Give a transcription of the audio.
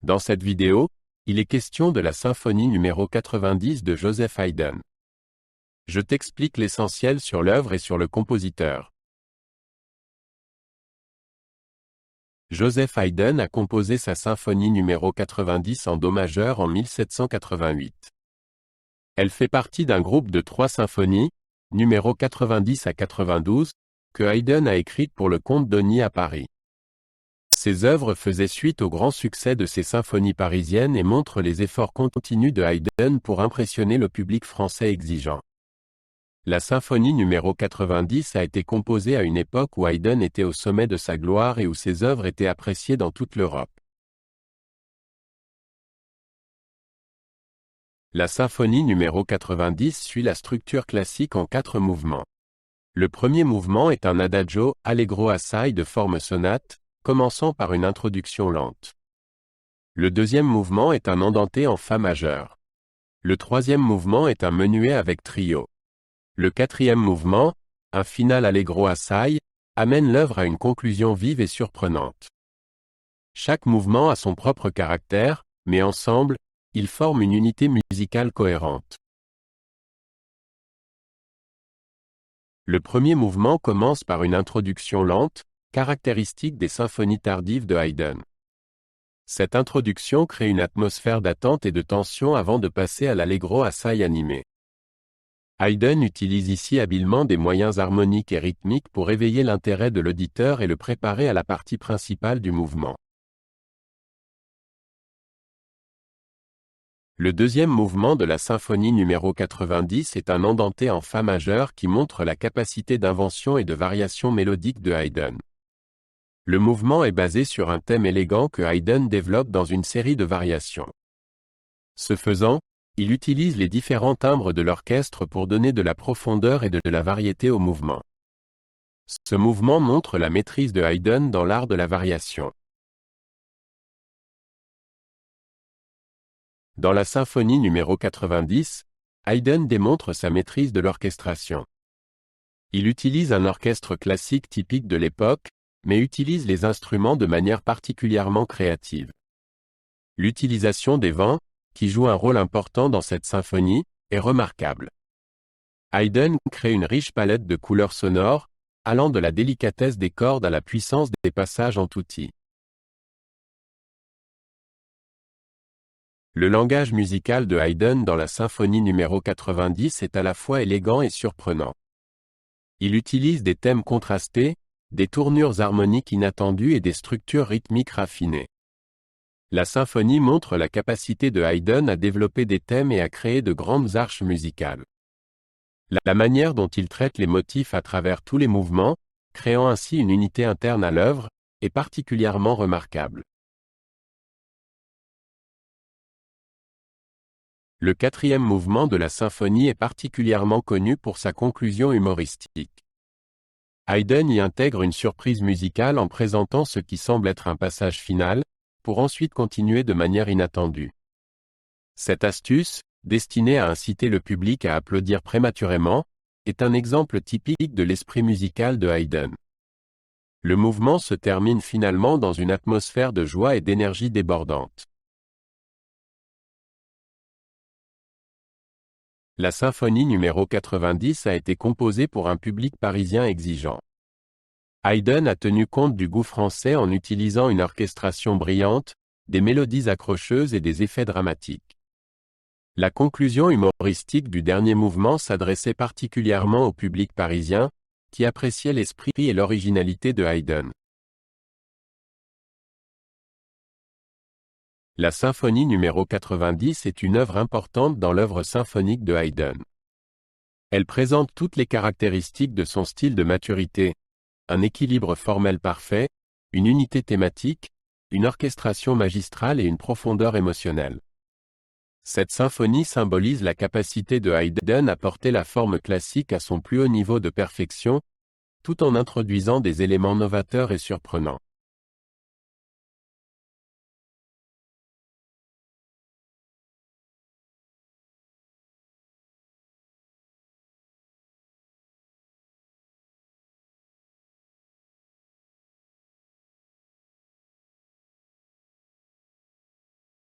Dans cette vidéo, il est question de la symphonie numéro 90 de Joseph Haydn. Je t'explique l'essentiel sur l'œuvre et sur le compositeur. Joseph Haydn a composé sa symphonie numéro 90 en do majeur en 1788. Elle fait partie d'un groupe de 3 symphonies, numéro 90 à 92, que Haydn a écrites pour le comte d'Osny à Paris. Ces œuvres faisaient suite au grand succès de ses symphonies parisiennes et montrent les efforts continus de Haydn pour impressionner le public français exigeant. La symphonie numéro 90 a été composée à une époque où Haydn était au sommet de sa gloire et où ses œuvres étaient appréciées dans toute l'Europe. La symphonie numéro 90 suit la structure classique en 4 mouvements. Le premier mouvement est un adagio, allegro assai de forme sonate, commençant par une introduction lente. Le deuxième mouvement est un andante en fa majeur. Le troisième mouvement est un menuet avec trio. Le quatrième mouvement, un final allegro assai, amène l'œuvre à une conclusion vive et surprenante. Chaque mouvement a son propre caractère, mais ensemble, ils forment une unité musicale cohérente. Le premier mouvement commence par une introduction lente, caractéristique des symphonies tardives de Haydn. Cette introduction crée une atmosphère d'attente et de tension avant de passer à l'allegro assai animé. Haydn utilise ici habilement des moyens harmoniques et rythmiques pour éveiller l'intérêt de l'auditeur et le préparer à la partie principale du mouvement. Le deuxième mouvement de la symphonie numéro 90 est un andante en fa majeur qui montre la capacité d'invention et de variation mélodique de Haydn. Le mouvement est basé sur un thème élégant que Haydn développe dans une série de variations. Ce faisant, il utilise les différents timbres de l'orchestre pour donner de la profondeur et de la variété au mouvement. Ce mouvement montre la maîtrise de Haydn dans l'art de la variation. Dans la symphonie numéro 90, Haydn démontre sa maîtrise de l'orchestration. Il utilise un orchestre classique typique de l'époque, mais utilise les instruments de manière particulièrement créative. L'utilisation des vents, qui joue un rôle important dans cette symphonie, est remarquable. Haydn crée une riche palette de couleurs sonores, allant de la délicatesse des cordes à la puissance des passages en tutti. Le langage musical de Haydn dans la symphonie numéro 90 est à la fois élégant et surprenant. Il utilise des thèmes contrastés, des tournures harmoniques inattendues et des structures rythmiques raffinées. La symphonie montre la capacité de Haydn à développer des thèmes et à créer de grandes arches musicales. La manière dont il traite les motifs à travers tous les mouvements, créant ainsi une unité interne à l'œuvre, est particulièrement remarquable. Le quatrième mouvement de la symphonie est particulièrement connu pour sa conclusion humoristique. Haydn y intègre une surprise musicale en présentant ce qui semble être un passage final, pour ensuite continuer de manière inattendue. Cette astuce, destinée à inciter le public à applaudir prématurément, est un exemple typique de l'esprit musical de Haydn. Le mouvement se termine finalement dans une atmosphère de joie et d'énergie débordante. La symphonie numéro 90 a été composée pour un public parisien exigeant. Haydn a tenu compte du goût français en utilisant une orchestration brillante, des mélodies accrocheuses et des effets dramatiques. La conclusion humoristique du dernier mouvement s'adressait particulièrement au public parisien, qui appréciait l'esprit et l'originalité de Haydn. La symphonie numéro 90 est une œuvre importante dans l'œuvre symphonique de Haydn. Elle présente toutes les caractéristiques de son style de maturité, un équilibre formel parfait, une unité thématique, une orchestration magistrale et une profondeur émotionnelle. Cette symphonie symbolise la capacité de Haydn à porter la forme classique à son plus haut niveau de perfection, tout en introduisant des éléments novateurs et surprenants.